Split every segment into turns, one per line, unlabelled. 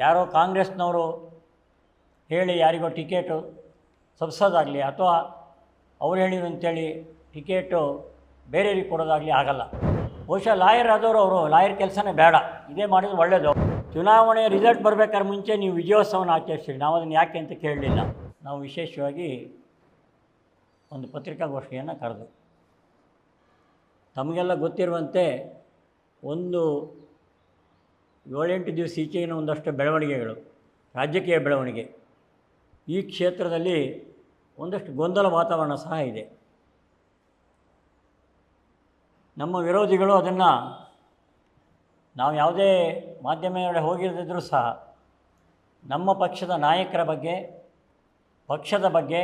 ಯಾರೋ ಕಾಂಗ್ರೆಸ್ನವರು ಹೇಳಿ ಯಾರಿಗೋ ಟಿಕೆಟು ಸಬ್ಸೋದಾಗಲಿ ಅಥವಾ ಅವ್ರು ಹೇಳಿದ್ರು ಅಂತೇಳಿ ಟಿಕೆಟು ಬೇರೆಯವ್ರಿಗೆ ಕೊಡೋದಾಗಲಿ ಆಗಲ್ಲ. ಬಹುಶಃ ಲಾಯರ್ ಆದವರು ಅವರು ಲಾಯರ್ ಕೆಲಸನೇ ಬೇಡ, ಇದೇ ಮಾಡಿದ್ರೆ ಒಳ್ಳೆಯದು. ಚುನಾವಣೆ ರಿಸಲ್ಟ್ ಬರಬೇಕಾದ್ರೆ ಮುಂಚೆ ನೀವು ವಿಜಯೋತ್ಸವನ ಆಚರಿಸ್ತೀರಿ, ನಾವು ಅದನ್ನು ಯಾಕೆ ಅಂತ ಕೇಳಲಿಲ್ಲ. ನಾವು ವಿಶೇಷವಾಗಿ ಒಂದು ಪತ್ರಿಕಾಗೋಷ್ಠಿಯನ್ನು ಕರೆದು ತಮಗೆಲ್ಲ ಗೊತ್ತಿರುವಂತೆ ಒಂದು 7-8 ದಿವಸ ಈಚೆಗಿನ ಒಂದಷ್ಟು ಬೆಳವಣಿಗೆಗಳು, ರಾಜಕೀಯ ಬೆಳವಣಿಗೆ, ಈ ಕ್ಷೇತ್ರದಲ್ಲಿ ಒಂದಷ್ಟು ಗೊಂದಲ ವಾತಾವರಣ ಸಹ ಇದೆ. ನಮ್ಮ ವಿರೋಧಿಗಳು ಅದನ್ನು ನಾವು ಯಾವುದೇ ಮಾಧ್ಯಮಗಳ ಹೋಗಿರದಿದ್ದರೂ ಸಹ ನಮ್ಮ ಪಕ್ಷದ ನಾಯಕರ ಬಗ್ಗೆ, ಪಕ್ಷದ ಬಗ್ಗೆ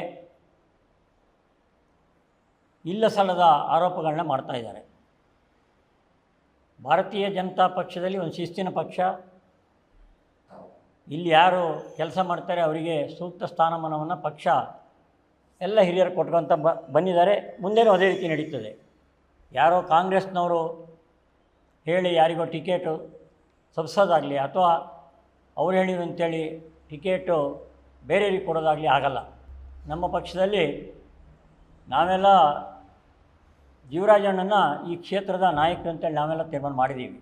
ಇಲ್ಲ ಸಲ್ಲದ ಆರೋಪಗಳನ್ನ ಮಾಡ್ತಾಯಿದ್ದಾರೆ. ಭಾರತೀಯ ಜನತಾ ಪಕ್ಷದಲ್ಲಿ ಒಂದು ಶಿಸ್ತಿನ ಪಕ್ಷ, ಇಲ್ಲಿ ಯಾರು ಕೆಲಸ ಮಾಡ್ತಾರೆ ಅವರಿಗೆ ಸೂಕ್ತ ಸ್ಥಾನಮಾನವನ್ನು ಪಕ್ಷ ಎಲ್ಲ ಹಿರಿಯರು ಕೊಟ್ಕೊಂತ ಬಂದಿದ್ದಾರೆ. ಮುಂದೇನೂ ಅದೇ ರೀತಿ ನಡೀತದೆ. ಯಾರೋ ಕಾಂಗ್ರೆಸ್ನವರು ಹೇಳಿ ಯಾರಿಗೋ ಟಿಕೆಟು ಸಬ್ಸೋದಾಗಲಿ ಅಥವಾ ಅವ್ರು ಹೇಳಿದ್ರು ಅಂತೇಳಿ ಟಿಕೆಟು ಬೇರೆಯವ್ರಿಗೆ ಕೊಡೋದಾಗಲಿ ಆಗಲ್ಲ. ನಮ್ಮ ಪಕ್ಷದಲ್ಲಿ ನಾವೆಲ್ಲ ಜೀವರಾಜಣ್ಣನ ಈ ಕ್ಷೇತ್ರದ ನಾಯಕರು ಅಂತೇಳಿ ನಾವೆಲ್ಲ ತೀರ್ಮಾನ ಮಾಡಿದ್ದೀವಿ.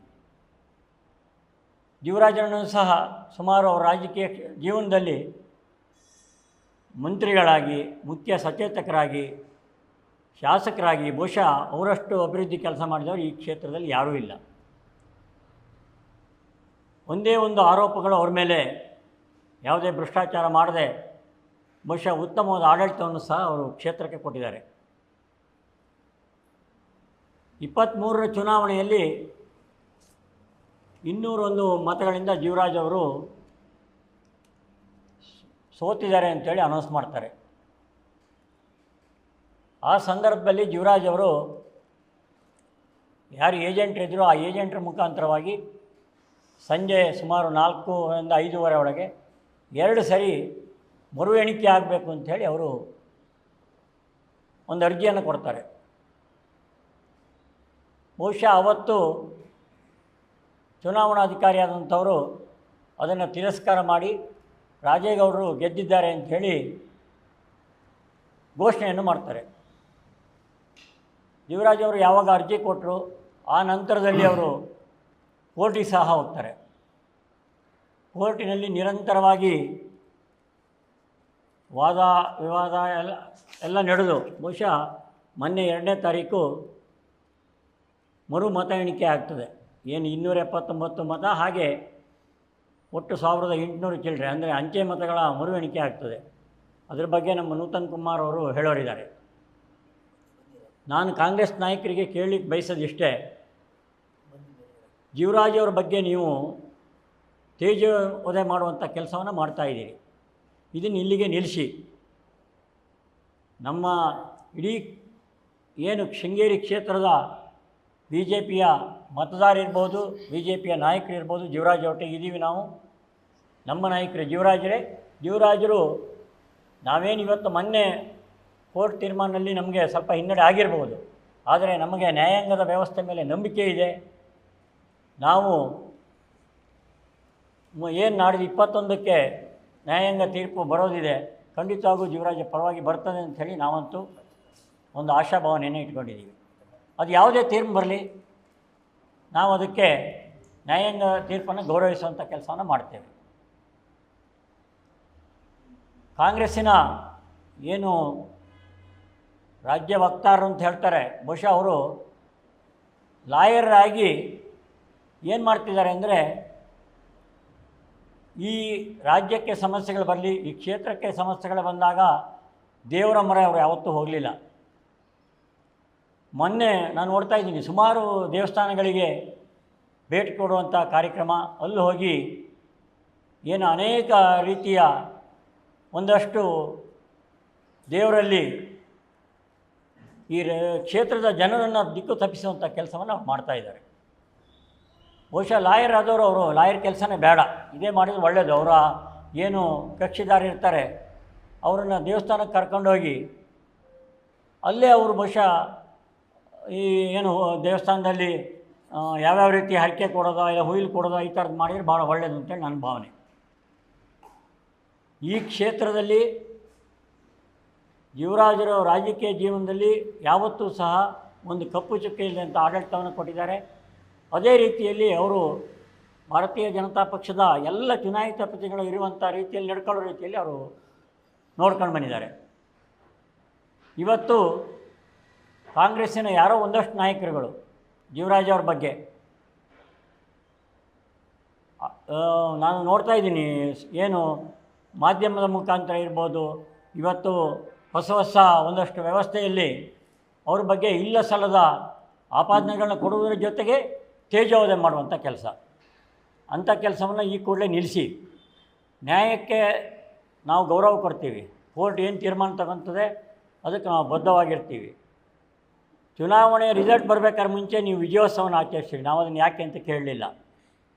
ಜೀವರಾಜಣ್ಣನು ಸಹ ಸುಮಾರು ಅವರ ರಾಜಕೀಯ ಜೀವನದಲ್ಲಿ ಮಂತ್ರಿಗಳಾಗಿ, ಮುಖ್ಯ ಸಚೇತಕರಾಗಿ, ಶಾಸಕರಾಗಿ ಬಹುಶಃ ಅವರಷ್ಟು ಅಭಿವೃದ್ಧಿ ಕೆಲಸ ಮಾಡಿದವರು ಈ ಕ್ಷೇತ್ರದಲ್ಲಿ ಯಾರೂ ಇಲ್ಲ. ಒಂದೇ ಒಂದು ಆರೋಪಗಳು ಅವ್ರ ಮೇಲೆ, ಯಾವುದೇ ಭ್ರಷ್ಟಾಚಾರ ಮಾಡದೆ ಬಹುಶಃ ಉತ್ತಮವಾದ ಆಡಳಿತವನ್ನು ಸಹ ಅವರು ಕ್ಷೇತ್ರಕ್ಕೆ ಕೊಟ್ಟಿದ್ದಾರೆ. 23ರ ಚುನಾವಣೆಯಲ್ಲಿ 201 ಮತಗಳಿಂದ ಜೀವರಾಜ್ ಅವರು ಸೋತಿದ್ದಾರೆ ಅಂತೇಳಿ ಅನೌನ್ಸ್ ಮಾಡ್ತಾರೆ. ಆ ಸಂದರ್ಭದಲ್ಲಿ ಜೀವರಾಜ್ ಅವರು ಯಾರು ಏಜೆಂಟ್ರಿದ್ದರೂ ಆ ಏಜೆಂಟ್ರ ಮುಖಾಂತರವಾಗಿ ಸಂಜೆ ಸುಮಾರು 4ರಿಂದ 5:15 ಒಳಗೆ 2 ಸರಿ ಮರು ಎಣಿಕೆ ಆಗಬೇಕು ಅಂಥೇಳಿ ಅವರು ಒಂದು ಅರ್ಜಿಯನ್ನು ಕೊಡ್ತಾರೆ. ಬಹುಶಃ ಅವತ್ತು ಚುನಾವಣಾಧಿಕಾರಿಯಾದಂಥವರು ಅದನ್ನು ತಿರಸ್ಕಾರ ಮಾಡಿ ರಾಜೇಗೌಡರು ಗೆದ್ದಿದ್ದಾರೆ ಅಂಥೇಳಿ ಘೋಷಣೆಯನ್ನು ಮಾಡ್ತಾರೆ. ಜೀವರಾಜ್ ಅವರು ಯಾವಾಗ ಅರ್ಜಿ ಕೊಟ್ಟರು ಆ ನಂತರದಲ್ಲಿ ಅವರು ಕೋರ್ಟಿಗೆ ಸಹ ಹೋಗ್ತಾರೆ. ಕೋರ್ಟಿನಲ್ಲಿ ನಿರಂತರವಾಗಿ ವಾದ ವಿವಾದ ಎಲ್ಲ ನಡೆದು ಬಹುಶಃ ಮೊನ್ನೆ 2ನೇ ತಾರೀಕು ಮರು ಮತ ಎಣಿಕೆ ಆಗ್ತದೆ. ಏನು 279 ಮತ, ಹಾಗೆ ಒಟ್ಟು 1800 ಚಿಲ್ಲರೆ, ಅಂದರೆ ಅಂಚೆ ಮತಗಳ ಮರು ಎಣಿಕೆ ಆಗ್ತದೆ. ಅದ್ರ ಬಗ್ಗೆ ನಮ್ಮ ನೂತನ್ ಕುಮಾರ್ ಅವರು ಹೇಳೋರಿದ್ದಾರೆ. ನಾನು ಕಾಂಗ್ರೆಸ್ ನಾಯಕರಿಗೆ ಕೇಳಲಿಕ್ಕೆ ಬಯಸೋದಿಷ್ಟೇ, ಜೀವರಾಜ್ ಅವ್ರ ಬಗ್ಗೆ ನೀವು ತೇಜೋವಧೆ ಮಾಡುವಂಥ ಕೆಲಸವನ್ನು ಮಾಡ್ತಾಯಿದ್ದೀರಿ. ಇದನ್ನು ಇಲ್ಲಿಗೆ ನಿಲ್ಲಿಸಿ. ನಮ್ಮ ಇಡೀ ಏನು ಶೃಂಗೇರಿ ಕ್ಷೇತ್ರದ ಬಿ ಜೆ ಪಿಯ ಮತದಾರರಿರ್ಬೋದು, ಬಿ ಜೆ ಪಿಯ ನಾಯಕರಿರ್ಬೋದು, ಜೀವರಾಜ್ ಒಟ್ಟಿಗೆ ಇದ್ದೀವಿ ನಾವು. ನಮ್ಮ ನಾಯಕರು ಜೀವರಾಜರು ನಾವೇನು ಇವತ್ತು ಮೊನ್ನೆ ಕೋರ್ಟ್ ತೀರ್ಮಾನದಲ್ಲಿ ನಮಗೆ ಸ್ವಲ್ಪ ಹಿನ್ನಡೆ ಆಗಿರ್ಬೋದು, ಆದರೆ ನಮಗೆ ನ್ಯಾಯಾಂಗದ ವ್ಯವಸ್ಥೆ ಮೇಲೆ ನಂಬಿಕೆ ಇದೆ. ನಾವು ಏನು ನಾಡಿದ್ದು 21ಕ್ಕೆ ನ್ಯಾಯಾಂಗ ತೀರ್ಪು ಬರೋದಿದೆ, ಖಂಡಿತವಾಗೂ ಜೀವರಾಜ ಪರವಾಗಿ ಬರ್ತದೆ ಅಂಥೇಳಿ ನಾವಂತೂ ಒಂದು ಆಶಾಭಾವನೆಯನ್ನು ಇಟ್ಕೊಂಡಿದ್ದೀವಿ. ಅದು ಯಾವುದೇ ತೀರ್ಪು ಬರಲಿ, ನಾವು ಅದಕ್ಕೆ ನ್ಯಾಯಾಂಗ ತೀರ್ಪನ್ನು ಗೌರವಿಸುವಂಥ ಕೆಲಸವನ್ನು ಮಾಡ್ತೇವೆ. ಕಾಂಗ್ರೆಸ್ಸಿನ ಏನು ರಾಜ್ಯ ವಕ್ತಾರರು ಅಂತ ಹೇಳ್ತಾರೆ, ಬಹುಶಃ ಅವರು ಲಾಯರಾಗಿ ಏನು ಮಾಡ್ತಿದ್ದಾರೆ ಅಂದರೆ, ಈ ರಾಜ್ಯಕ್ಕೆ ಸಮಸ್ಯೆಗಳು ಬರಲಿ, ಈ ಕ್ಷೇತ್ರಕ್ಕೆ ಸಮಸ್ಯೆಗಳು ಬಂದಾಗ ದೇವರ ಮೊರೆ ಅವರು ಯಾವತ್ತೂ ಹೋಗಲಿಲ್ಲ. ಮೊನ್ನೆ ನಾನು ನೋಡ್ತಾ ಇದ್ದೀನಿ, ಸುಮಾರು ದೇವಸ್ಥಾನಗಳಿಗೆ ಭೇಟಿ ಕೊಡುವಂಥ ಕಾರ್ಯಕ್ರಮ, ಅಲ್ಲಿ ಹೋಗಿ ಏನು ಅನೇಕ ರೀತಿಯ ಒಂದಷ್ಟು ದೇವರಲ್ಲಿ ಈ ಕ್ಷೇತ್ರದ ಜನರನ್ನು ದಿಕ್ಕು ತಪ್ಪಿಸುವಂಥ ಕೆಲಸವನ್ನು ಮಾಡ್ತಾಯಿದ್ದಾರೆ. ಬಹುಶಃ ಲಾಯರ್ ಆದವರು ಅವರು ಲಾಯರ್ ಕೆಲಸನೇ ಬೇಡ, ಇದೇ ಮಾಡಿದ್ರೆ ಒಳ್ಳೆಯದು. ಅವರ ಏನು ಕಕ್ಷಿದಾರ ಇರ್ತಾರೆ ಅವರನ್ನು ದೇವಸ್ಥಾನಕ್ಕೆ ಕರ್ಕೊಂಡೋಗಿ ಅಲ್ಲೇ ಅವರು ಬಹುಶಃ ಈ ಏನು ದೇವಸ್ಥಾನದಲ್ಲಿ ಯಾವ್ಯಾವ ರೀತಿ ಹರಕೆ ಕೊಡೋದು, ಇಲ್ಲ ಹುಯಿಲು ಕೊಡೋದು, ಈ ಥರದ್ದು ಮಾಡಿದರೆ ಭಾಳ ಒಳ್ಳೆಯದು ಅಂತೇಳಿ ನನ್ನ ಭಾವನೆ. ಈ ಕ್ಷೇತ್ರದಲ್ಲಿ ಯುವರಾಜರ ರಾಜಕೀಯ ಜೀವನದಲ್ಲಿ ಯಾವತ್ತೂ ಸಹ ಒಂದು ಕಪ್ಪು ಚುಕ್ಕೆ ಇಲ್ಲದಂಥ ಆಡಳಿತವನ್ನು ಕೊಟ್ಟಿದ್ದಾರೆ. ಅದೇ ರೀತಿಯಲ್ಲಿ ಅವರು ಭಾರತೀಯ ಜನತಾ ಪಕ್ಷದ ಎಲ್ಲ ಚುನಾಯಿತ ಪ್ರತಿನಿಧಿಗಳು ಇರುವಂಥ ರೀತಿಯಲ್ಲಿ ನಡ್ಕೊಳ್ಳೋ ರೀತಿಯಲ್ಲಿ ಅವರು ನೋಡ್ಕೊಂಡು ಬಂದಿದ್ದಾರೆ. ಇವತ್ತು ಕಾಂಗ್ರೆಸ್ಸಿನ ಯಾರೋ ಒಂದಷ್ಟು ನಾಯಕರುಗಳು ಜೀವರಾಜ್ ಅವ್ರ ಬಗ್ಗೆ ನಾನು ನೋಡ್ತಾ ಇದ್ದೀನಿ, ಏನು ಮಾಧ್ಯಮದ ಮುಖಾಂತರ ಇರ್ಬೋದು, ಇವತ್ತು ಹೊಸ ಒಂದಷ್ಟು ವ್ಯವಸ್ಥೆಯಲ್ಲಿ ಅವ್ರ ಬಗ್ಗೆ ಇಲ್ಲ ಸಲ್ಲದ ಆಪಾದನೆಗಳನ್ನ ಕೊಡುವುದರ ಜೊತೆಗೆ ತೇಜೋವಧೆ ಮಾಡುವಂಥ ಕೆಲಸ, ಅಂಥ ಕೆಲಸವನ್ನು ಈ ಕೂಡಲೇ ನಿಲ್ಲಿಸಿ ನ್ಯಾಯಕ್ಕೆ ನಾವು ಗೌರವ ಕೊಡ್ತೀವಿ. ಕೋರ್ಟ್ ಏನು ತೀರ್ಮಾನ ತಗೊಳ್ತದೆ ಅದಕ್ಕೆ ನಾವು ಬದ್ಧವಾಗಿರ್ತೀವಿ. ಚುನಾವಣೆಯ ರಿಸಲ್ಟ್ ಬರಬೇಕಾದ್ರೆ ಮುಂಚೆ ನೀವು ವಿಜಯೋತ್ಸವನ ಆಚರಿಸ್ತೀವಿ, ನಾವು ಅದನ್ನು ಯಾಕೆ ಅಂತ ಕೇಳಲಿಲ್ಲ.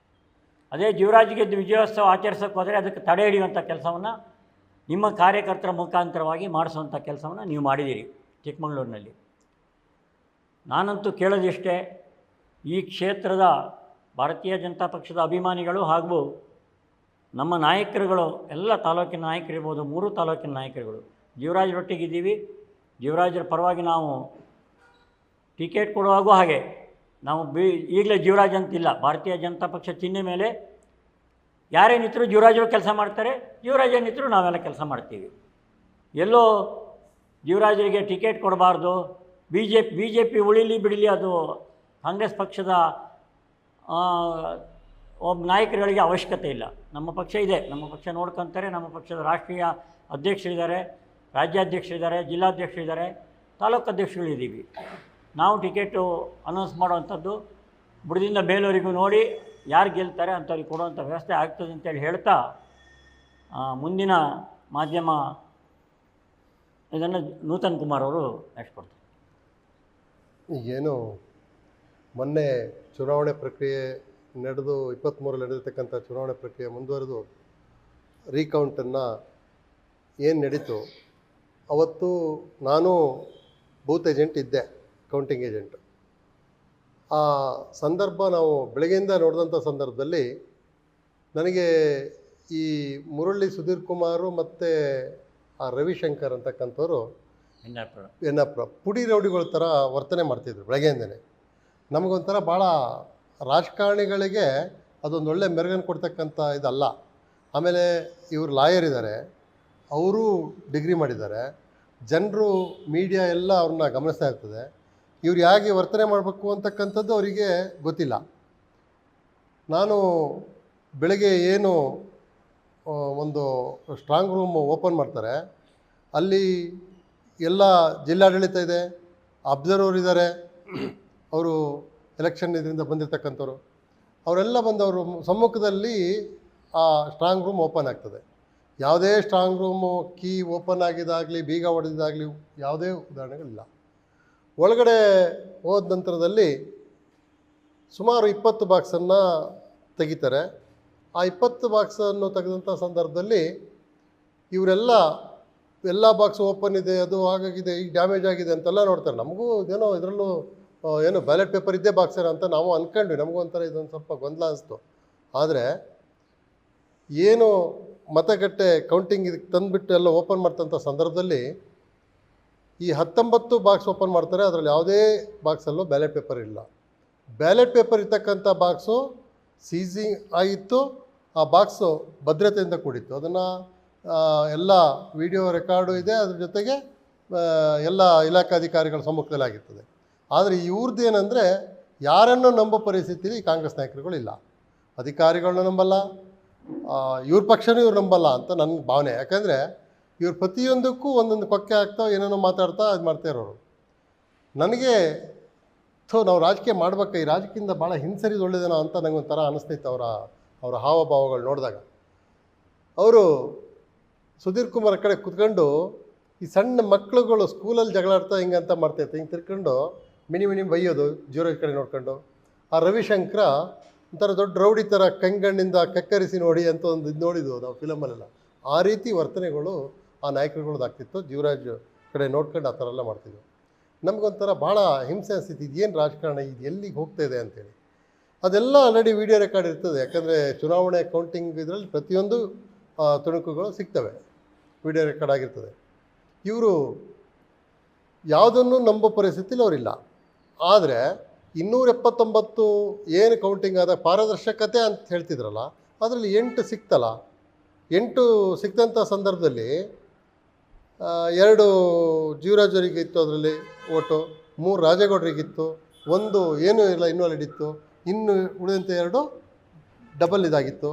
ಅದೇ ಜೀವರಾಜ್ಗೆ ವಿಜಯೋತ್ಸವ ಆಚರಿಸೋಕ್ಕೆ ಹೋದರೆ ಅದಕ್ಕೆ ತಡೆ ಹಿಡಿಯುವಂಥ ಕೆಲಸವನ್ನು ನಿಮ್ಮ ಕಾರ್ಯಕರ್ತರ ಮುಖಾಂತರವಾಗಿ ಮಾಡಿಸುವಂಥ ಕೆಲಸವನ್ನು ನೀವು ಮಾಡಿದ್ದೀರಿ ಚಿಕ್ಕಮಗಳೂರಿನಲ್ಲಿ. ನಾನಂತೂ ಕೇಳೋದಿಷ್ಟೇ, ಈ ಕ್ಷೇತ್ರದ ಭಾರತೀಯ ಜನತಾ ಪಕ್ಷದ ಅಭಿಮಾನಿಗಳು ಹಾಗೂ ನಮ್ಮ ನಾಯಕರುಗಳು, ಎಲ್ಲ ತಾಲೂಕಿನ ನಾಯಕರಿರ್ಬೋದು, 3 ತಾಲೂಕಿನ ನಾಯಕರುಗಳು ಜೀವರಾಜರೊಟ್ಟಿಗಿದ್ದೀವಿ. ಜೀವರಾಜರ ಪರವಾಗಿ ನಾವು ಟಿಕೆಟ್ ಕೊಡುವಾಗೂ ಹಾಗೆ ನಾವು ಈಗಲೇ ಜೀವರಾಜ್ ಅಂತಿಲ್ಲ, ಭಾರತೀಯ ಜನತಾ ಪಕ್ಷ ಚಿಹ್ನೆ ಮೇಲೆ ಯಾರೇ ನಿಂತರೂ ಜೀವರಾಜರು ಕೆಲಸ ಮಾಡ್ತಾರೆ, ಜೀವರಾಜೇ ನಿಂತರೂ ನಾವೆಲ್ಲ ಕೆಲಸ ಮಾಡ್ತೀವಿ. ಎಲ್ಲೋ ಜೀವರಾಜರಿಗೆ ಟಿಕೆಟ್ ಕೊಡಬಾರ್ದು, ಬಿ ಜೆ ಪಿ ಉಳಿಲಿ ಬಿಡಲಿ, ಅದು ಕಾಂಗ್ರೆಸ್ ಪಕ್ಷದ ಒಬ್ಬ ನಾಯಕರುಗಳಿಗೆ ಅವಶ್ಯಕತೆ ಇಲ್ಲ. ನಮ್ಮ ಪಕ್ಷ ಇದೆ, ನಮ್ಮ ಪಕ್ಷ ನೋಡ್ಕೊತಾರೆ. ನಮ್ಮ ಪಕ್ಷದ ರಾಷ್ಟ್ರೀಯ ಅಧ್ಯಕ್ಷರಿದ್ದಾರೆ, ರಾಜ್ಯಾಧ್ಯಕ್ಷರಿದ್ದಾರೆ, ಜಿಲ್ಲಾಧ್ಯಕ್ಷರಿದ್ದಾರೆ, ತಾಲೂಕು ಅಧ್ಯಕ್ಷಗಳಿದ್ದೀವಿ. ನಾವು ಟಿಕೆಟು ಅನೌನ್ಸ್ ಮಾಡುವಂಥದ್ದು ಬುಡದಿಂದ ಬೇಲೂರಿಗೂ ನೋಡಿ ಯಾರು ಗೆಲ್ತಾರೆ ಅಂಥವ್ರಿಗೆ ಕೊಡುವಂಥ ವ್ಯವಸ್ಥೆ ಆಗ್ತದೆ ಅಂತೇಳಿ ಹೇಳ್ತಾ, ಮುಂದಿನ ಮಾಧ್ಯಮ ಇದನ್ನು ನೂತನ್ ಕುಮಾರ್ ಅವರು ನೆಕ್ಸ್ಟ್ ಕೊಡ್ತಾರೆ.
ಈಗೇನು ಮೊನ್ನೆ ಚುನಾವಣೆ ಪ್ರಕ್ರಿಯೆ ನಡೆದು 23ರಲ್ಲಿ ನಡೆದಿರ್ತಕ್ಕಂಥ ಚುನಾವಣೆ ಪ್ರಕ್ರಿಯೆ ಮುಂದುವರೆದು ರೀಕೌಂಟನ್ನು ಏನು ನಡೀತು, ಅವತ್ತು ನಾನು ಬೂತ್ ಏಜೆಂಟ್ ಇದ್ದೆ, ಕೌಂಟಿಂಗ್ ಏಜೆಂಟ್. ಆ ಸಂದರ್ಭ ನಾವು ಬೆಳಗ್ಗೆಯಿಂದ ನೋಡಿದಂಥ ಸಂದರ್ಭದಲ್ಲಿ ನನಗೆ ಈ ಮುರಳಿ ಸುಧೀರ್ ಕುಮಾರು ಮತ್ತು ಆ ರವಿಶಂಕರ್ ಅಂತಕ್ಕಂಥವ್ರು ಎನ್ನಪ್ಪ ಪುಡಿ ರೌಡಿಗಳ ಥರ ವರ್ತನೆ ಮಾಡ್ತಿದ್ರು ಬೆಳಗ್ಗೆಯಿಂದನೇ. ನಮಗೊಂಥರ ಭಾಳ ರಾಜಕಾರಣಿಗಳಿಗೆ ಅದೊಂದು ಒಳ್ಳೆ ಮೆರುಗನ್ನು ಕೊಡ್ತಕ್ಕಂಥ ಇದಲ್ಲ. ಆಮೇಲೆ ಇವರು ಲಾಯರ್ ಇದ್ದಾರೆ, ಅವರು ಡಿಗ್ರಿ ಮಾಡಿದ್ದಾರೆ, ಜನರು ಮೀಡಿಯಾ ಎಲ್ಲ ಅವ್ರನ್ನ ಗಮನಿಸ್ತಾ ಇರ್ತದೆ. ಇವ್ರು ಹೇಗೆ ವರ್ತನೆ ಮಾಡಬೇಕು ಅಂತಕ್ಕಂಥದ್ದು ಅವರಿಗೆ ಗೊತ್ತಿಲ್ಲ. ನಾನು ಬೆಳಗ್ಗೆ ಏನು ಒಂದು ಸ್ಟ್ರಾಂಗ್ ರೂಮ್ ಓಪನ್ ಮಾಡ್ತಾರೆ, ಅಲ್ಲಿ ಎಲ್ಲ ಜಿಲ್ಲಾಡಳಿತ ಇದೆ, ಅಬ್ಸರ್ವರ್ ಇದ್ದಾರೆ, ಅವರು ಎಲೆಕ್ಷನ್ ಇದರಿಂದ ಬಂದಿರತಕ್ಕಂಥವ್ರು, ಅವರೆಲ್ಲ ಬಂದವರು ಸಮ್ಮುಖದಲ್ಲಿ ಆ ಸ್ಟ್ರಾಂಗ್ ರೂಮ್ ಓಪನ್ ಆಗ್ತದೆ. ಯಾವುದೇ ಸ್ಟ್ರಾಂಗ್ ರೂಮು ಕೀ ಓಪನ್ ಆಗಿದ್ದಾಗಲಿ, ಬೀಗ ಹೊಡೆದಿದ್ದಾಗಲಿ ಯಾವುದೇ ಉದಾಹರಣೆಗಳಿಲ್ಲ. ಒಳಗಡೆ ಹೋದ ನಂತರದಲ್ಲಿ ಸುಮಾರು 20 ಬಾಕ್ಸನ್ನು ತೆಗಿತಾರೆ. ಆ 20 ಬಾಕ್ಸನ್ನು ತೆಗೆದಂಥ ಸಂದರ್ಭದಲ್ಲಿ ಎಲ್ಲ ಬಾಕ್ಸ್ ಓಪನ್ ಇದೆ, ಅದು ಹಾಗಾಗಿದೆ, ಈಗ ಡ್ಯಾಮೇಜ್ ಆಗಿದೆ ಅಂತೆಲ್ಲ ನೋಡ್ತಾರೆ. ನಮಗೂ ಇದೇನೋ ಇದರಲ್ಲೂ ಏನು ಬ್ಯಾಲೆಟ್ ಪೇಪರ್ ಇದ್ದೇ ಬಾಕ್ಸರ ಅಂತ ನಾವು ಅಂದ್ಕೊಂಡ್ವಿ. ನಮಗೂ ಒಂಥರ ಇದೊಂದು ಸ್ವಲ್ಪ ಗೊಂದಲ ಅನಿಸ್ತು. ಆದರೆ ಏನು ಮತಗಟ್ಟೆ ಕೌಂಟಿಂಗ್ ಇದಕ್ಕೆ ತಂದುಬಿಟ್ಟು ಎಲ್ಲ ಓಪನ್ ಮಾಡ್ತಂಥ ಸಂದರ್ಭದಲ್ಲಿ ಈ 19 ಬಾಕ್ಸ್ ಓಪನ್ ಮಾಡ್ತಾರೆ. ಅದರಲ್ಲಿ ಯಾವುದೇ ಬಾಕ್ಸಲ್ಲೂ ಬ್ಯಾಲೆಟ್ ಪೇಪರ್ ಇಲ್ಲ. ಬ್ಯಾಲೆಟ್ ಪೇಪರ್ ಇರ್ತಕ್ಕಂಥ ಬಾಕ್ಸು ಸೀಸಿಂಗ್ ಆಗಿತ್ತು. ಆ ಬಾಕ್ಸು ಭದ್ರತೆಯಿಂದ ಕೂಡಿತ್ತು. ಅದನ್ನು ಎಲ್ಲ ವಿಡಿಯೋ ರೆಕಾರ್ಡು ಇದೆ, ಅದ್ರ ಜೊತೆಗೆ ಎಲ್ಲ ಇಲಾಖಾಧಿಕಾರಿಗಳ ಸಮ್ಮುಖದಲ್ಲಿ ಆಗಿರ್ತದೆ. ಆದರೆ ಇವ್ರದ್ದು ಏನಂದರೆ ಯಾರನ್ನು ನಂಬೋ ಪರಿಸ್ಥಿತಿಯಲ್ಲಿ ಕಾಂಗ್ರೆಸ್ ನಾಯಕರುಗಳಿಲ್ಲ. ಅಧಿಕಾರಿಗಳನ್ನ ನಂಬಲ್ಲ, ಇವ್ರ ಪಕ್ಷನೂ ಇವ್ರು ನಂಬಲ್ಲ ಅಂತ ನನ್ನ ಭಾವನೆ. ಯಾಕಂದರೆ ಇವ್ರು ಪ್ರತಿಯೊಂದಕ್ಕೂ ಒಂದೊಂದು ಕೊಕ್ಕೆ ಹಾಕ್ತಾ ಏನೇನೋ ಮಾತಾಡ್ತಾ ಇದು ಮಾಡ್ತಾ ಇರೋರು. ನನಗೆ ನಾವು ರಾಜಕೀಯ ಮಾಡ್ಬೇಕು, ಈ ರಾಜಕೀಯದಿಂದ ಭಾಳ ಹಿಂಸರಿದು ಒಳ್ಳೆಯದೇನೋ ಅಂತ ನನಗೊಂಥರ ಅನ್ನಿಸ್ತೈತೆ ಅವರ ಹಾವಭಾವಗಳು ನೋಡಿದಾಗ. ಅವರು ಸುಧೀರ್ ಕುಮಾರ್ ಕಡೆ ಕುತ್ಕೊಂಡು ಈ ಸಣ್ಣ ಮಕ್ಕಳುಗಳು ಸ್ಕೂಲಲ್ಲಿ ಜಗಳಾಡ್ತಾ ಹಿಂಗಂತ ಮಾಡ್ತೈತೆ, ಹಿಂಗೆ ತಿರ್ಕೊಂಡು ಮಿನಿ ಬೈಯೋದು ಜೀವರಾಜ್ ಕಡೆ ನೋಡ್ಕೊಂಡು. ಆ ರವಿಶಂಕರ ಒಂಥರ ದೊಡ್ಡ ರೌಡಿ ಥರ ಕಂಗಣ್ಣಿಂದ ಕಕ್ಕರಿಸಿ ನೋಡಿ ಅಂತ ಒಂದು ಇದು ನೋಡಿದ್ವು ನಾವು ಫಿಲಮಲ್ಲೆಲ್ಲ. ಆ ರೀತಿ ವರ್ತನೆಗಳು ಆ ನಾಯಕರುಗಳದ್ದಾಗ್ತಿತ್ತು. ಜೀವರಾಜ್ ಕಡೆ ನೋಡ್ಕೊಂಡು ಆ ಥರ ಎಲ್ಲ ಮಾಡ್ತಿದ್ವು. ನಮಗೊಂಥರ ಭಾಳ ಹಿಂಸೆ ಅನಿಸ್ತಿತ್ತು, ಇದೇನು ರಾಜಕಾರಣ, ಇದು ಎಲ್ಲಿಗೆ ಹೋಗ್ತಾ ಇದೆ ಅಂತೇಳಿ. ಅದೆಲ್ಲ ಆಲ್ರೆಡಿ ವಿಡಿಯೋ ರೆಕಾರ್ಡ್ ಇರ್ತದೆ. ಯಾಕಂದರೆ ಚುನಾವಣೆ ಕೌಂಟಿಂಗ್ ಇದರಲ್ಲಿ ಪ್ರತಿಯೊಂದು ತುಣುಕುಗಳು ಸಿಗ್ತವೆ, ವಿಡಿಯೋ ರೆಕಾರ್ಡ್ ಆಗಿರ್ತದೆ. ಇವರು ಯಾವುದನ್ನು ನಂಬೋ ಪರಿಸ್ಥಿತಿಲಿ ಅವರಿಲ್ಲ. ಆದರೆ 279 ಏನು ಕೌಂಟಿಂಗ್ ಆದ ಪಾರದರ್ಶಕತೆ ಅಂತ ಹೇಳ್ತಿದ್ರಲ್ಲ, ಅದರಲ್ಲಿ 8 ಸಿಕ್ತಲ್ಲ. 8 ಸಿಕ್ತಂಥ ಸಂದರ್ಭದಲ್ಲಿ 2 ಜೀವರಾಜ್ ಅವರಿಗೆ ಇತ್ತು ಅದರಲ್ಲಿ ಓಟು, 3 ರಾಜೇಗೌಡರಿಗಿತ್ತು, 1 ಏನೂ ಇಲ್ಲ ಇನ್ವಾಲಿಡ್ ಇತ್ತು, ಇನ್ನು ಉಳಿದಂತೆ 2 ಡಬಲ್ ಇದಾಗಿತ್ತು.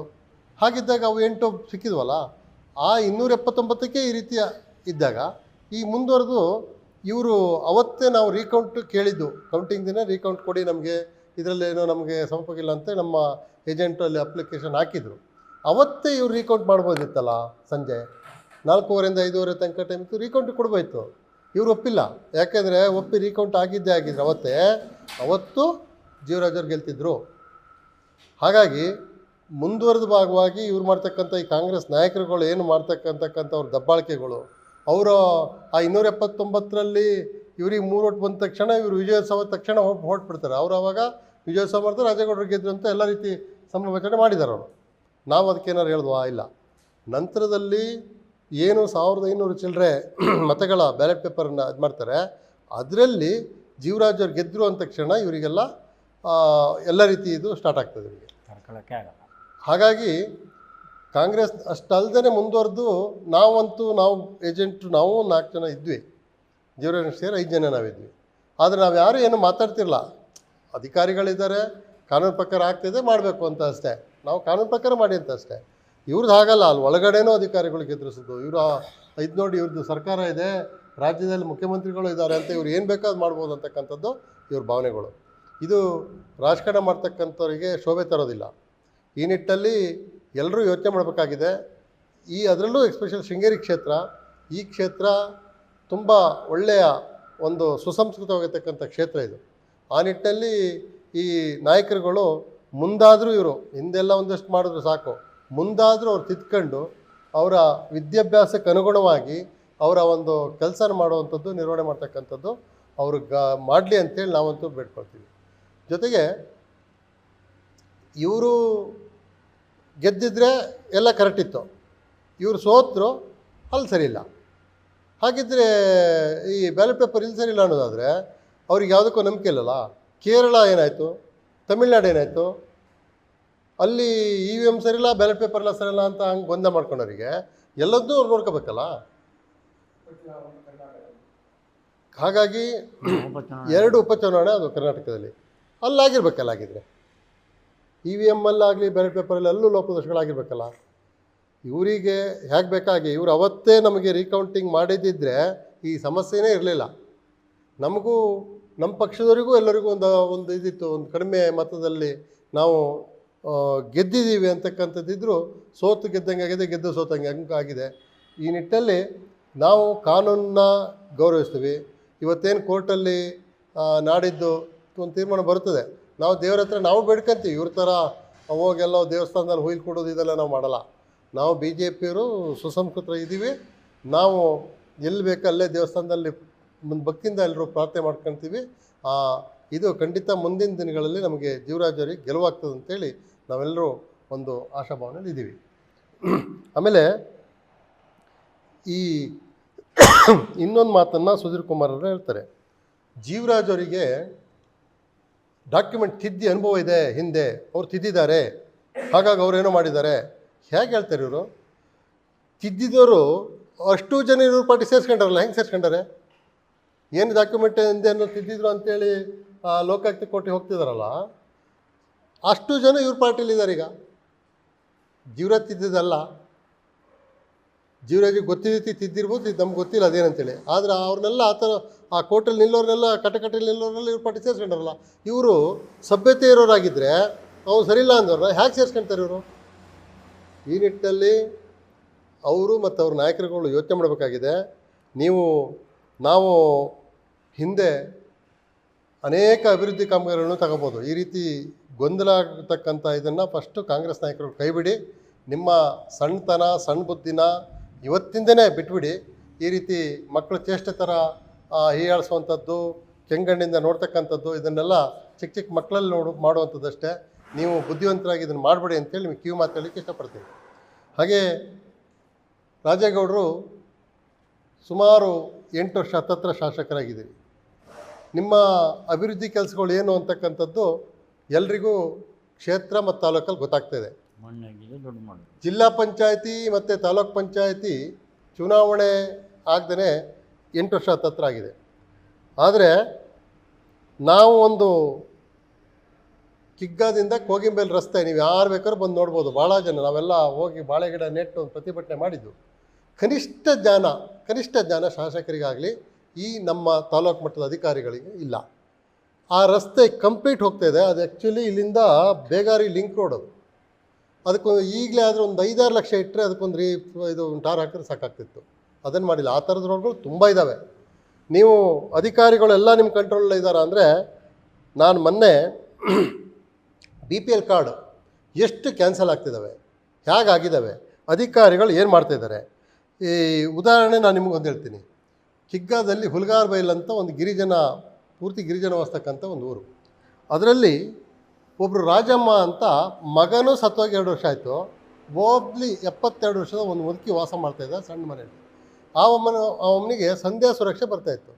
ಹಾಗಿದ್ದಾಗ ಅವು 8 ಸಿಕ್ಕಿದ್ವಲ್ಲ. ಆ 279ಕ್ಕೆ ಈ ರೀತಿಯ ಇದ್ದಾಗ ಈ ಮುಂದುವರೆದು ಇವರು ಅವತ್ತೇ ನಾವು ರೀಕೌಂಟ್ ಕೇಳಿದ್ದು, ಕೌಂಟಿಂಗ್ ದಿನ ರೀಕೌಂಟ್ ಕೊಡಿ ನಮಗೆ, ಇದರಲ್ಲೇನೋ ನಮಗೆ ಸಮರ್ಪಕಿಲ್ಲ ಅಂತ ನಮ್ಮ ಏಜೆಂಟಲ್ಲಿ ಅಪ್ಲಿಕೇಶನ್ ಹಾಕಿದರು. ಅವತ್ತೇ ಇವ್ರು ರೀಕೌಂಟ್ ಮಾಡ್ಬೋದಿತ್ತಲ್ಲ. ಸಂಜೆ 4:15 5:30 ತನಕ ಟೈಮ್ ಇತ್ತು, ರೀಕೌಂಟ್ ಕೊಡ್ಬೋಯಿತ್ತು. ಇವರು ಒಪ್ಪಿಲ್ಲ. ಯಾಕೆಂದರೆ ಒಪ್ಪಿ ರೀಕೌಂಟ್ ಆಗಿದ್ದೇ ಆಗಿದ್ರೆ ಅವತ್ತು ಜೀವರಾಜವ್ರು ಗೆಲ್ತಿದ್ರು. ಹಾಗಾಗಿ ಮುಂದುವರೆದ ಭಾಗವಾಗಿ ಇವ್ರು ಮಾಡ್ತಕ್ಕಂಥ ಈ ಕಾಂಗ್ರೆಸ್ ನಾಯಕರುಗಳು ಏನು ಮಾಡ್ತಕ್ಕಂಥ ಅವ್ರ ದಬ್ಬಾಳಿಕೆಗಳು, ಅವರು ಆ 279ರಲ್ಲಿ ಇವ್ರಿಗೆ 3 ಓಟ್ ಬಂದ ತಕ್ಷಣ ಇವರು ವಿಜಯೋತ್ಸವ ತಕ್ಷಣ ಹೊರಟ್ಬಿಡ್ತಾರೆ. ಅವರು ಆವಾಗ ವಿಜಯೋತ್ಸವ ಮಾಡ್ತಾರೆ, ರಾಜೇಗೌಡರು ಗೆದ್ರು ಅಂತ ಎಲ್ಲ ರೀತಿ ಸಂಭ್ರಮಾಚರಣೆ ಮಾಡಿದ್ದಾರೆ ಅವರು. ನಾವು ಅದಕ್ಕೇನಾರು ಹೇಳಿದ್ವಾ? ಇಲ್ಲ. ನಂತರದಲ್ಲಿ ಏನು 1500 ಚಿಲ್ಲರೆ ಮತಗಳ ಬ್ಯಾಲೆಟ್ ಪೇಪರನ್ನು ಇದು ಮಾಡ್ತಾರೆ, ಅದರಲ್ಲಿ ಜೀವರಾಜ್ ಅವ್ರು ಗೆದ್ದರು ಅಂದ ತಕ್ಷಣ ಇವರಿಗೆಲ್ಲ ಎಲ್ಲ ರೀತಿ ಇದು ಸ್ಟಾರ್ಟ್ ಆಗ್ತದೆ ಇವರಿಗೆ.
ತಡ್ಕೊಳ್ಳೋಕ್ಕೆ ಆಗಲ್ಲ.
ಹಾಗಾಗಿ ಕಾಂಗ್ರೆಸ್ ಅಷ್ಟಲ್ದೇ ಮುಂದುವರೆದು ನಾವು ಏಜೆಂಟು ನಾವು 4 ಜನ ಇದ್ವಿ, ಜೀವರಾಜ್ ಸೇರಿ 5 ಜನ ನಾವಿದ್ವಿ. ಆದರೆ ನಾವು ಯಾರೂ ಏನು ಮಾತಾಡ್ತಿರಲ್ಲ. ಅಧಿಕಾರಿಗಳಿದ್ದಾರೆ, ಕಾನೂನು ಪ್ರಕಾರ ಆಗ್ತಿದೆ ಮಾಡಬೇಕು ಅಂತ ಅಷ್ಟೇ, ನಾವು ಕಾನೂನು ಪ್ರಕಾರ ಮಾಡಿ ಅಂತ ಅಷ್ಟೇ. ಇವ್ರದ್ದು ಹಾಗಲ್ಲ, ಅಲ್ಲಿ ಒಳಗಡೆನೂ ಅಧಿಕಾರಿಗಳಿಗೆ ಎದುರಿಸೋದು. ಇವರು ಇದು ನೋಡಿ ಇವ್ರದ್ದು ಸರ್ಕಾರ ಇದೆ, ರಾಜ್ಯದಲ್ಲಿ ಮುಖ್ಯಮಂತ್ರಿಗಳು ಇದ್ದಾರೆ ಅಂತ ಇವ್ರು ಏನು ಬೇಕಾದ್ರೂ ಮಾಡ್ಬೋದು ಅಂತಕ್ಕಂಥದ್ದು ಇವ್ರ ಭಾವನೆಗಳು. ಇದು ರಾಜಕಾರಣ ಮಾಡ್ತಕ್ಕಂಥವ್ರಿಗೆ ಶೋಭೆ ತರೋದಿಲ್ಲ. ಈ ನಿಟ್ಟಲ್ಲಿ ಎಲ್ಲರೂ ಯೋಚನೆ ಮಾಡಬೇಕಾಗಿದೆ. ಅದರಲ್ಲೂ ಎಸ್ಪೆಷಲ್ ಶೃಂಗೇರಿ ಕ್ಷೇತ್ರ, ಈ ಕ್ಷೇತ್ರ ತುಂಬ ಒಳ್ಳೆಯ ಒಂದು ಸುಸಂಸ್ಕೃತವಾಗಿರ್ತಕ್ಕಂಥ ಕ್ಷೇತ್ರ ಇದು. ಆ ನಿಟ್ಟಿನಲ್ಲಿ ಈ ನಾಯಕರುಗಳು ಮುಂದಾದರೂ, ಇವರು ಹಿಂದೆಲ್ಲ ಒಂದಷ್ಟು ಮಾಡಿದ್ರು ಸಾಕು, ಮುಂದಾದರೂ ಅವ್ರು ತಿದ್ಕೊಂಡು ಅವರ ವಿದ್ಯಾಭ್ಯಾಸಕ್ಕೆ ಅನುಗುಣವಾಗಿ ಅವರ ಒಂದು ಕೆಲಸ ಮಾಡುವಂಥದ್ದು, ನಿರ್ವಹಣೆ ಮಾಡ್ತಕ್ಕಂಥದ್ದು ಅವ್ರಿಗೆ ಮಾಡಲಿ ಅಂತೇಳಿ ನಾವಂತೂ ಬೇಡ್ಕೊಳ್ತೀವಿ. ಜೊತೆಗೆ ಇವರು ಗೆದ್ದಿದ್ರೆ ಎಲ್ಲ ಕರೆಕ್ಟ್ ಇತ್ತು, ಇವರು ಸೋತರು ಅಲ್ಲಿ ಸರಿಯಿಲ್ಲ. ಹಾಗಿದ್ದರೆ ಈ ಬ್ಯಾಲೆಟ್ ಪೇಪರ್ ಇಲ್ಲಿ ಸರಿಯಿಲ್ಲ ಅನ್ನೋದಾದರೆ ಅವ್ರಿಗೆ ಯಾವುದಕ್ಕೂ ನಂಬಿಕೆ ಇಲ್ಲಲ್ಲ. ಕೇರಳ ಏನಾಯಿತು, ತಮಿಳ್ನಾಡು ಏನಾಯಿತು, ಅಲ್ಲಿ EVM ಸರಿಯಿಲ್ಲ, ಬ್ಯಾಲೆಟ್ ಪೇಪರ್ ಎಲ್ಲ ಸರಿಯಿಲ್ಲ ಅಂತ ಹಂಗೆ ಗೊಂದಲ ಮಾಡ್ಕೊಂಡವರಿಗೆ ಎಲ್ಲದನ್ನೂ ಅವ್ರು ನೋಡ್ಕೋಬೇಕಲ್ಲ. ಹಾಗಾಗಿ 2 ಉಪಚುನಾವಣೆ ಅದು ಕರ್ನಾಟಕದಲ್ಲಿ ಅಲ್ಲಾಗಿರ್ಬೇಕಲ್ಲ. ಆಗಿದ್ರೆ EVM ಅಲ್ಲಾಗಲಿ ಬ್ಯಾಲೆಟ್ ಪೇಪರಲ್ಲಿ ಅಲ್ಲೂ ಲೋಪದೋಷಗಳಾಗಿರ್ಬೇಕಲ್ಲ. ಇವರಿಗೆ ಹೇಗೆ ಬೇಕಾಗಿ ಇವರು ಅವತ್ತೇ ನಮಗೆ ರೀಕೌಂಟಿಂಗ್ ಮಾಡಿದ್ದಿದ್ರೆ ಈ ಸಮಸ್ಯೆನೇ ಇರಲಿಲ್ಲ. ನಮಗೂ ನಮ್ಮ ಪಕ್ಷದವರಿಗೂ ಎಲ್ಲರಿಗೂ ಒಂದು ಇದಿತ್ತು, ಒಂದು ಕಡಿಮೆ ಮತದಲ್ಲಿ ನಾವು ಗೆದ್ದಿದ್ದೀವಿ ಅಂತಕ್ಕಂಥದ್ದಿದ್ರು. ಸೋತು ಗೆದ್ದಂಗೆ ಆಗಿದೆ, ಗೆದ್ದು ಸೋತಂಗೆ ಆಗಿದೆ. ಈ ನಿಟ್ಟಲ್ಲಿ ನಾವು ಕಾನೂನನ್ನ ಗೌರವಿಸ್ತೀವಿ. ಇವತ್ತೇನು ಕೋರ್ಟಲ್ಲಿ ನಾಡಿದ್ದು ಒಂದು ತೀರ್ಮಾನ ಬರ್ತದೆ, ನಾವು ದೇವ್ರ ಹತ್ರ ನಾವು ಬೇಡ್ಕೊಂತೀವಿ. ಇವ್ರ ಥರ ಹೋಗೆಲ್ಲ ದೇವಸ್ಥಾನದಲ್ಲಿ ಹುಯ್ಲು ಕೊಡೋದು ಇದೆಲ್ಲ ನಾವು ಮಾಡಲ್ಲ. ನಾವು BJPಯವರು ಸುಸಂಸ್ಕೃತ ಇದ್ದೀವಿ. ನಾವು ಎಲ್ಲಿ ಬೇಕೋ ಅಲ್ಲೇ ದೇವಸ್ಥಾನದಲ್ಲಿ ಭಕ್ತಿಯಿಂದ ಎಲ್ಲರೂ ಪ್ರಾರ್ಥನೆ ಮಾಡ್ಕೊಳ್ತೀವಿ. ಇದು ಖಂಡಿತ ಮುಂದಿನ ದಿನಗಳಲ್ಲಿ ನಮಗೆ ಜೀವರಾಜ್ ಅವರಿಗೆ ಗೆಲುವಾಗ್ತದೆ ಅಂತೇಳಿ ನಾವೆಲ್ಲರೂ ಒಂದು ಆಶಾಭಾವನೆಯಲ್ಲಿ ಇದ್ದೀವಿ. ಆಮೇಲೆ ಈ ಇನ್ನೊಂದು ಮಾತನ್ನು ಸುಧೀರ್ ಕುಮಾರ್ ಅವರು ಹೇಳ್ತಾರೆ, ಜೀವರಾಜ್ ಅವರಿಗೆ ಡಾಕ್ಯುಮೆಂಟ್ ತಿದ್ದಿ ಅನುಭವ ಇದೆ, ಹಿಂದೆ ಅವ್ರು ತಿದ್ದಿದ್ದಾರೆ, ಹಾಗಾಗಿ ಅವರೇನೋ ಮಾಡಿದ್ದಾರೆ. ಹೇಗೆ ಹೇಳ್ತಾರೆ ಇವರು? ತಿದ್ದಿದವರು ಅಷ್ಟು ಜನ ಇವ್ರ ಪಾರ್ಟಿ ಸೇರಿಸ್ಕೊಂಡಾರಲ್ಲ, ಹೆಂಗೆ ಸೇರಿಸ್ಕೊಂಡಾರೆ? ಏನು ಡಾಕ್ಯುಮೆಂಟ್ ಹಿಂದೆ ಏನೋ ತಿದ್ದಿದ್ರು ಅಂತೇಳಿ ಲೋಕಾಯುಕ್ತ ಕೋರ್ಟಿಗೆ ಹೋಗ್ತಿದಾರಲ್ಲ, ಅಷ್ಟು ಜನ ಇವ್ರ ಪಾರ್ಟಿಲಿದ್ದಾರೆ. ಈಗ ಜೀವರಾಜ್ ತಿದ್ದಿದ್ದಲ್ಲ, ಜೀವರಾಜಿಗೆ ಗೊತ್ತಿದ್ದು ತಿದ್ದಿರ್ಬೋದು, ಇದು ನಮ್ಗೆ ಗೊತ್ತಿಲ್ಲ ಅದೇನಂತೇಳಿ. ಆದರೆ ಅವ್ರನ್ನೆಲ್ಲ ಆ ಥರ ಆ ಕೋರ್ಟಲ್ಲಿ ನಿಲ್ಲೋರ್ನೆಲ್ಲ ಕಟಕಟಲ್ಲಿ ನಿಲ್ಲೋರ್ನೆಲ್ಲ ಇವ್ರ ಪಾರ್ಟಿ ಸೇರಿಸ್ಕೊಂಡಾರಲ್ಲ. ಇವರು ಸಭ್ಯತೆ ಇರೋರಾಗಿದ್ದರೆ ಅವ್ರು ಸರಿಯಿಲ್ಲ ಅಂದವ್ರನ್ನ ಹೇಗೆ ಸೇರಿಸ್ಕೊಂತಾರೆ ಇವರು? ಈ ನಿಟ್ಟಿನಲ್ಲಿ ಅವರು ಮತ್ತು ಅವ್ರ ನಾಯಕರುಗಳು ಯೋಚನೆ ಮಾಡಬೇಕಾಗಿದೆ. ನಾವು ಹಿಂದೆ ಅನೇಕ ಅಭಿವೃದ್ಧಿ ಕಾಮಗಾರಿಗಳನ್ನು ತಗೋಬೋದು. ಈ ರೀತಿ ಗೊಂದಲ ಆಗ್ತಕ್ಕಂಥ ಇದನ್ನು ಫಸ್ಟು ಕಾಂಗ್ರೆಸ್ ನಾಯಕರು ಕೈಬಿಡಿ. ನಿಮ್ಮ ಸಣ್ಣತನ ಸಣ್ಣ ಬುದ್ಧಿನ ಇವತ್ತಿಂದನೇ ಬಿಟ್ಬಿಡಿ. ಈ ರೀತಿ ಮಕ್ಕಳು ಚೇಷ್ಟೆ ಥರ ಹೀಯಾಳಿಸುವಂಥದ್ದು, ಕೆಂಗಣ್ಣಿಂದ ನೋಡ್ತಕ್ಕಂಥದ್ದು, ಇದನ್ನೆಲ್ಲ ಚಿಕ್ಕ ಚಿಕ್ಕ ಮಕ್ಕಳಲ್ಲಿ ಮಾಡುವಂಥದ್ದಷ್ಟೇ. ನೀವು ಬುದ್ಧಿವಂತರಾಗಿ ಇದನ್ನು ಮಾಡಬೇಡಿ ಅಂತೇಳಿ ನಿಮಗೆ ಕಿವಿ ಮಾತು ಹೇಳಲಿಕ್ಕೆ ಇಷ್ಟಪಡ್ತೀನಿ. ಹಾಗೆ ರಾಜೇಗೌಡರು ಸುಮಾರು 8 ವರ್ಷ ಹತ್ತತ್ರ ಶಾಸಕರಾಗಿದ್ದೀರಿ. ನಿಮ್ಮ ಅಭಿವೃದ್ಧಿ ಕೆಲಸಗಳು ಏನು ಅಂತಕ್ಕಂಥದ್ದು ಎಲ್ರಿಗೂ ಕ್ಷೇತ್ರ ಮತ್ತು ತಾಲೂಕಲ್ಲಿ ಗೊತ್ತಾಗ್ತಾಯಿದೆ.
ಮಣ್ಣಾಗಿದೆ ದೊಡ್ಡ ಮಣ್ಣು.
ಜಿಲ್ಲಾ ಪಂಚಾಯತಿ ಮತ್ತು ತಾಲೂಕ್ ಪಂಚಾಯತಿ ಚುನಾವಣೆ ಆಗದೇ 8 ವರ್ಷ ಹತ್ತತ್ರ ಆಗಿದೆ. ಆದರೆ ನಾವು ಒಂದು ಕಿಗ್ಗಾದಿಂದ ಕೋಗಿಂಬೇಲ್ ರಸ್ತೆ ನೀವು ಯಾರು ಬೇಕಾದ್ರೂ ಬಂದು ನೋಡ್ಬೋದು. ಭಾಳ ಜನ ನಾವೆಲ್ಲ ಹೋಗಿ ಬಾಳೆ ಗಿಡ ನೆಟ್ಟು ಒಂದು ಪ್ರತಿಭಟನೆ ಮಾಡಿದ್ದು. ಕನಿಷ್ಠ ಜ್ಞಾನ ಶಾಸಕರಿಗಾಗಲಿ ಈ ನಮ್ಮ ತಾಲೂಕು ಮಟ್ಟದ ಅಧಿಕಾರಿಗಳಿಗೆ ಇಲ್ಲ. ಆ ರಸ್ತೆ ಕಂಪ್ಲೀಟ್ ಹೋಗ್ತಾಯಿದೆ. ಅದು ಆ್ಯಕ್ಚುಲಿ ಇಲ್ಲಿಂದ ಬೇಗಾರಿ ಲಿಂಕ್ ರೋಡ್. ಅದು ಅದಕ್ಕೊಂದು ಈಗಲೇ ಆದರೆ ಒಂದು 5-6 ಲಕ್ಷ ಇಟ್ಟರೆ ಅದಕ್ಕೊಂದು ಇದು ಟಾರ್ ಹಾಕಿದ್ರೆ ಸಾಕಾಗ್ತಿತ್ತು. ಅದನ್ನು ಮಾಡಿಲ್ಲ. ಆ ಥರದ ರೋಡ್ಗಳು ತುಂಬ ಇದ್ದಾವೆ. ನೀವು ಅಧಿಕಾರಿಗಳೆಲ್ಲ ನಿಮ್ಮ ಕಂಟ್ರೋಲಲ್ಲಿ ಇದ್ದಾರೆ ಅಂದರೆ, ನಾನು ಮೊನ್ನೆ BPL ಕಾರ್ಡ್ ಎಷ್ಟು ಕ್ಯಾನ್ಸಲ್ ಆಗ್ತಿದ್ದಾವೆ, ಹೇಗಾಗಿದ್ದಾವೆ, ಅಧಿಕಾರಿಗಳು ಏನು ಮಾಡ್ತಾಯಿದ್ದಾರೆ. ಈ ಉದಾಹರಣೆ ನಾನು ನಿಮಗೊಂದು ಹೇಳ್ತೀನಿ. ಕಿಗ್ಗಾದಲ್ಲಿ ಹುಲ್ಗಾರ್ ಬೈಲ್ ಅಂತ ಒಂದು ಪೂರ್ತಿ ಗಿರಿಜನವಾಸ್ತಕ್ಕಂಥ ಒಂದು ಊರು. ಅದರಲ್ಲಿ ಒಬ್ಬರು ರಾಜಮ್ಮ ಅಂತ ಮಗನೂ ಸತ್ತೋಗಿ 2 ವರ್ಷ ಆಯಿತು. ಒಬ್ಲಿ 72 ವರ್ಷದ ಒಂದು ಮುದುಕಿ ವಾಸ ಮಾಡ್ತಾಯಿದ್ದ ಸಣ್ಣ ಮನೆಯಲ್ಲಿ. ಆ ಅಮ್ಮನಿಗೆ ಸಂಧ್ಯಾ ಸುರಕ್ಷೆ ಬರ್ತಾಯಿತ್ತು.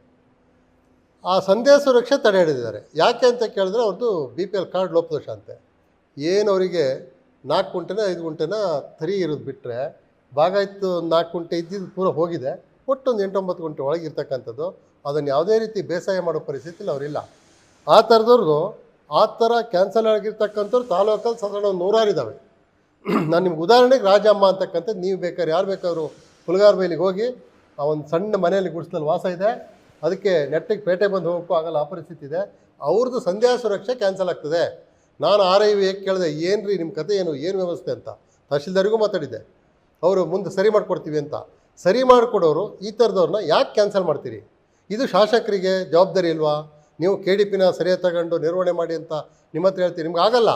ಆ ಸಂಧ್ಯಾ ಸುರಕ್ಷೆ ತಡೆ ಹಿಡಿದಿದ್ದಾರೆ. ಯಾಕೆ ಅಂತ ಕೇಳಿದ್ರೆ ಅವ್ರದ್ದು BPL ಕಾರ್ಡ್ ಲೋಪದೋಷ ಅಂತೆ. ಏನು ಅವರಿಗೆ 4 ಗುಂಟೆನ 5 ಗುಂಟೆನ ತರಿ ಇರೋದು ಬಿಟ್ಟರೆ ಭಾಗಾಯ್ತು 4 ಗುಂಟೆ ಇದ್ದಿದ್ದು ಪೂರ ಹೋಗಿದೆ. ಒಟ್ಟೊಂದು 8-9 ಗುಂಟೆ ಒಳಗಿರ್ತಕ್ಕಂಥದ್ದು. ಅದನ್ನು ಯಾವುದೇ ರೀತಿ ಬೇಸಾಯ ಮಾಡೋ ಪರಿಸ್ಥಿತಿಲಿ ಅವರಿಲ್ಲ. ಆ ಥರದವ್ರದ್ದು ಆ ಥರ ಕ್ಯಾನ್ಸಲ್ ಆಗಿರ್ತಕ್ಕಂಥವ್ರು ತಾಲೂಕಲ್ಲಿ ಸಾಧಾರಣ 100 ಇದ್ದಾವೆ. ನಾನು ನಿಮ್ಗೆ ಉದಾಹರಣೆಗೆ ರಾಜಮ್ಮ ಅಂತಕ್ಕಂಥದ್ದು ನೀವು ಬೇಕಾದ್ರೆ ಯಾರು ಬೇಕಾದ್ರು ಹುಲ್ಗಾರ್ ಬೈಲಿಗೆ ಹೋಗಿ ಆ ಒಂದು ಸಣ್ಣ ಮನೆಯಲ್ಲಿ ಗುಡಿಸ್ದಲ್ಲಿ ವಾಸ ಇದೆ. ಅದಕ್ಕೆ ನೆಟ್ಟಿಗೆ ಪೇಟೆ ಬಂದು ಹೋಗೋಕ್ಕೂ ಆಗಲ್ಲ, ಆ ಪರಿಸ್ಥಿತಿ ಇದೆ. ಅವ್ರದ್ದು ಸಂಧ್ಯಾ ಸುರಕ್ಷೆ ಕ್ಯಾನ್ಸಲ್ ಆಗ್ತದೆ. ನಾನು RIV ಕೇಳಿದೆ, ಏನು ರೀ ನಿಮ್ಮ ಕತೆ ಏನು ವ್ಯವಸ್ಥೆ ಅಂತ. ತಹಶೀಲ್ದಾರಿಗೂ ಮಾತಾಡಿದ್ದೆ. ಅವರು ಮುಂದೆ ಸರಿ ಮಾಡಿಕೊಡ್ತೀವಿ ಅಂತ. ಸರಿ ಮಾಡಿಕೊಡೋರು ಈ ಥರದವ್ರನ್ನ ಯಾಕೆ ಕ್ಯಾನ್ಸಲ್ ಮಾಡ್ತೀರಿ? ಇದು ಶಾಸಕರಿಗೆ ಜವಾಬ್ದಾರಿ ಇಲ್ವಾ? ನೀವು KDPನ ಸರಿಯಾಗಿ ತಗೊಂಡು ನಿರ್ವಹಣೆ ಮಾಡಿ ಅಂತ ನಿಮ್ಮ ಹತ್ರ ಹೇಳ್ತೀರಿ. ನಿಮ್ಗೆ ಆಗಲ್ಲ.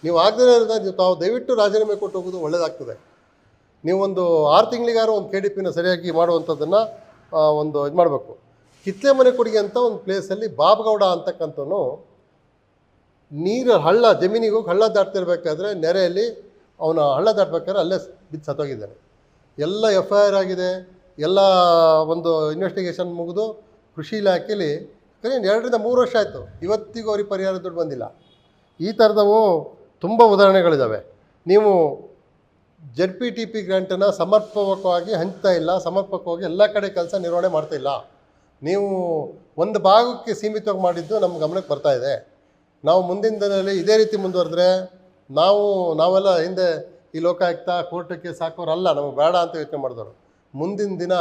ನೀವು ಆಗದೇ ಇರೋದು ತಾವು ದಯವಿಟ್ಟು ರಾಜೀನಾಮೆ ಕೊಟ್ಟು ಹೋಗೋದು ಒಳ್ಳೆಯದಾಗ್ತದೆ. ನೀವೊಂದು 6 ತಿಂಗಳಿಗಾರು ಒಂದು KDPನ ಸರಿಯಾಗಿ ಮಾಡುವಂಥದ್ದನ್ನು ಒಂದು ಇದು ಮಾಡಬೇಕು. ಕಿತ್ಲೆ ಮನೆ ಕೊಡುಗೆ ಅಂತ ಒಂದು ಪ್ಲೇಸಲ್ಲಿ ಬಾಬಗೌಡ ಅಂತಕ್ಕಂಥವನು ಹಳ್ಳ ಜಮೀನಿಗೆ ಹೋಗಿ ಹಳ್ಳ ದಾಟ್ತಿರ್ಬೇಕಾದ್ರೆ ನೆರೆಯಲ್ಲಿ ಅವನ ಹಳ್ಳ ದಾಟ್ಬೇಕಾದ್ರೆ ಅಲ್ಲೇ ಬಿದ್ದು ಸತ್ತೋಗಿದ್ದಾನೆ. ಎಲ್ಲ FIR ಆಗಿದೆ. ಎಲ್ಲ ಒಂದು ಇನ್ವೆಸ್ಟಿಗೇಷನ್ ಮುಗಿದು ಕೃಷಿ ಇಲಾಖೆಯಲ್ಲಿ 2-3 ವರ್ಷ ಆಯಿತು. ಇವತ್ತಿಗೂ ಅವ್ರಿಗೆ ಪರಿಹಾರ ದುಡ್ಡು ಬಂದಿಲ್ಲ. ಈ ಥರದವು ತುಂಬ ಉದಾಹರಣೆಗಳಿದ್ದಾವೆ. ನೀವು ZPTP ಗ್ರ್ಯಾಂಟನ್ನು ಸಮರ್ಪಕವಾಗಿ ಹಂಚ್ತಾ ಇಲ್ಲ, ಸಮರ್ಪಕವಾಗಿ ಎಲ್ಲ ಕಡೆ ಕೆಲಸ ನಿರ್ವಹಣೆ ಮಾಡ್ತಾಯಿಲ್ಲ. ನೀವು ಒಂದು ಭಾಗಕ್ಕೆ ಸೀಮಿತವಾಗಿ ಮಾಡಿದ್ದು ನಮ್ಮ ಗಮನಕ್ಕೆ ಬರ್ತಾಯಿದೆ. ನಾವು ಮುಂದಿನ ದಿನದಲ್ಲಿ ಇದೇ ರೀತಿ ಮುಂದುವರೆದ್ರೆ ನಾವೆಲ್ಲ ಹಿಂದೆ ಈ ಲೋಕಾಯುಕ್ತ ಕೋರ್ಟಕ್ಕೆ ಸಾಕೋರಲ್ಲ, ನಮಗೆ ಬೇಡ ಅಂತ ಯೋಚನೆ ಮಾಡಿದವರು. ಮುಂದಿನ ದಿನ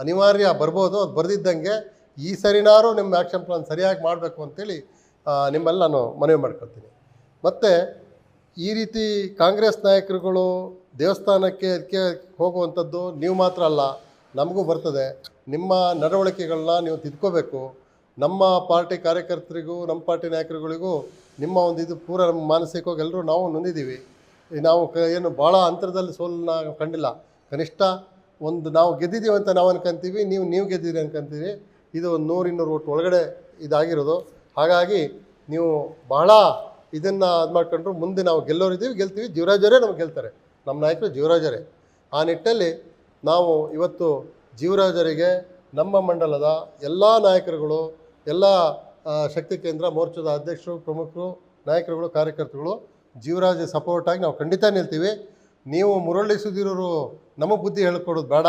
ಅನಿವಾರ್ಯ ಬರ್ಬೋದು. ಅದು ಬರೆದಿದ್ದಂಗೆ ಈ ಸರಿನಾರು ನಿಮ್ಮ ಆ್ಯಕ್ಷನ್ ಪ್ಲಾನ್ ಸರಿಯಾಗಿ ಮಾಡಬೇಕು ಅಂತೇಳಿ ನಿಮ್ಮೆಲ್ಲ ನಾನು ಮನವಿ ಮಾಡ್ಕೊಳ್ತೀನಿ. ಮತ್ತು ಈ ರೀತಿ ಕಾಂಗ್ರೆಸ್ ನಾಯಕರುಗಳು ದೇವಸ್ಥಾನಕ್ಕೆ ಅದಕ್ಕೆ ಹೋಗುವಂಥದ್ದು ನೀವು ಮಾತ್ರ ಅಲ್ಲ, ನಮಗೂ ಬರ್ತದೆ. ನಿಮ್ಮ ನಡವಳಿಕೆಗಳನ್ನ ನೀವು ತಿದ್ಕೋಬೇಕು. ನಮ್ಮ ಪಾರ್ಟಿ ಕಾರ್ಯಕರ್ತರಿಗೂ ನಮ್ಮ ಪಾರ್ಟಿ ನಾಯಕರುಗಳಿಗೂ ನಿಮ್ಮ ಒಂದು ಇದು ಪೂರ ನಮ್ಮ ಮಾನಸಿಕವಾಗಿ ಎಲ್ಲರೂ ನಾವು ನೊಂದಿದ್ದೀವಿ. ನಾವು ಏನು ಭಾಳ ಅಂತರದಲ್ಲಿ ಸೋಲನ್ನ ಕಂಡಿಲ್ಲ. ಕನಿಷ್ಠ ಒಂದು ನಾವು ಗೆದ್ದಿದ್ದೀವಿ ಅಂತ ನಾವು ಅನ್ಕೊಂತೀವಿ, ನೀವು ಗೆದ್ದಿದ್ದೀರಿ ಅನ್ಕೊಂತೀವಿ. ಇದು 100-200 ಓಟ್ ಒಳಗಡೆ ಇದಾಗಿರೋದು. ಹಾಗಾಗಿ ನೀವು ಬಹಳ ಇದನ್ನು ಇದು ಮಾಡ್ಕೊಂಡ್ರು ಮುಂದೆ ನಾವು ಗೆಲ್ತೀವಿ. ಜೀವರಾಜರೇ ನಮ್ಗೆ ಗೆಲ್ತಾರೆ. ನಮ್ಮ ನಾಯಕರು ಜೀವರಾಜರೇ. ಆ ನಿಟ್ಟಲ್ಲಿ ನಾವು ಇವತ್ತು ಜೀವರಾಜರಿಗೆ ನಮ್ಮ ಮಂಡಲದ ಎಲ್ಲ ನಾಯಕರುಗಳು, ಎಲ್ಲ ಶಕ್ತಿ ಕೇಂದ್ರ ಮೋರ್ಚಾದ ಅಧ್ಯಕ್ಷರು, ಪ್ರಮುಖರು, ನಾಯಕರುಗಳು, ಕಾರ್ಯಕರ್ತರುಗಳು ಜೀವರಾಜ ಸಪೋರ್ಟಾಗಿ ನಾವು ಖಂಡಿತ ನಿಲ್ತೀವಿ. ನೀವು ಮುರಳಿ ಸುಧೀರವರು ನಮಗೆ ಬುದ್ಧಿ ಹೇಳ್ಕೊಡೋದು ಬೇಡ.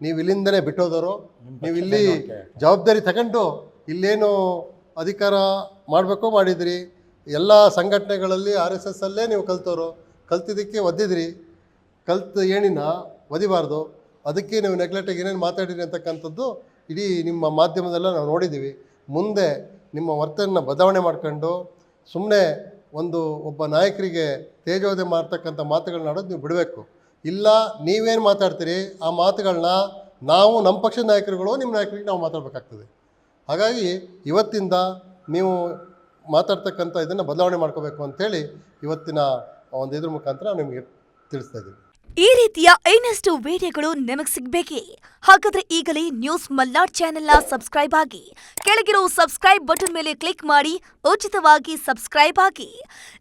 ನೀವು ಇಲ್ಲಿಂದನೇ ಬಿಟ್ಟೋದವರು. ನೀವು ಇಲ್ಲಿ ಜವಾಬ್ದಾರಿ ತಗೊಂಡು ಇಲ್ಲೇನು ಅಧಿಕಾರ ಮಾಡಬೇಕೋ ಮಾಡಿದ್ರಿ. ಎಲ್ಲ ಸಂಘಟನೆಗಳಲ್ಲಿ RSS ಅಲ್ಲೇ ನೀವು ಕಲ್ತಿದ್ದಕ್ಕೆ ಒದ್ದಿದ್ರಿ. ಏಣಿನ ಒದಿಬಾರ್ದು. ಅದಕ್ಕೆ ನೀವು ನೆಗ್ಲೆಕ್ಟಾಗಿ ಏನೇನು ಮಾತಾಡಿರಿ ಅಂತಕ್ಕಂಥದ್ದು ಇಡೀ ನಿಮ್ಮ ಮಾಧ್ಯಮದೆಲ್ಲ ನಾವು ನೋಡಿದ್ದೀವಿ. ಮುಂದೆ ನಿಮ್ಮ ವರ್ತನೆಯನ್ನು ಬದಲಾವಣೆ ಮಾಡ್ಕೊಂಡು ಸುಮ್ಮನೆ ಒಬ್ಬ ನಾಯಕರಿಗೆ ತೇಜೋವಧೆ ಮಾಡ್ತಕ್ಕಂಥ ಮಾತುಗಳನ್ನ ಆಡೋದು ನೀವು ಬಿಡಬೇಕು. ಇಲ್ಲ ನೀವೇನು ಮಾತಾಡ್ತೀರಿ ಆ ಮಾತುಗಳನ್ನ ನಾವು ನಮ್ಮ ಪಕ್ಷದ ನಾಯಕರುಗಳು ನಿಮ್ಮ ನಾಯಕರಿಗೆ ನಾವು ಮಾತಾಡಬೇಕಾಗ್ತದೆ. ಹಾಗಾಗಿ ಇವತ್ತಿಂದ ನೀವು ಮಾತಾಡ್ತಕ್ಕಂಥ ಇದನ್ನು ಬದಲಾವಣೆ ಮಾಡ್ಕೋಬೇಕು ಅಂಥೇಳಿ ಇವತ್ತಿನ ಒಂದು ಇದ್ರ ಮುಖಾಂತರ ನಿಮಗೆ ತಿಳಿಸ್ತಾ ಇದ್ದೀವಿ.
ಈ ರೀತಿಯ ಇನ್ನಷ್ಟು ವಿಡಿಯೋಗಳು ನಿಮಗೆ ಸಿಗಬೇಕೇ? ಹಾಗಾದ್ರೆ ಈಗಲೇ ನ್ಯೂಸ್ ಮಲ್ನಾಡ್ ಚಾನೆಲ್ನ ಸಬ್ಸ್ಕ್ರೈಬ್ ಆಗಿ, ಕೆಳಗಿರೋ ಸಬ್ಸ್ಕ್ರೈಬ್ ಬಟನ್ ಮೇಲೆ ಕ್ಲಿಕ್ ಮಾಡಿ ಉಚಿತವಾಗಿ ಸಬ್ಸ್ಕ್ರೈಬ್ ಆಗಿ.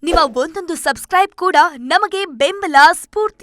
ನಿಮ್ಮ ಒಂದೊಂದು ಸಬ್ಸ್ಕ್ರೈಬ್ ಕೂಡ ನಮಗೆ ಬೆಂಬಲ, ಸ್ಫೂರ್ತಿ.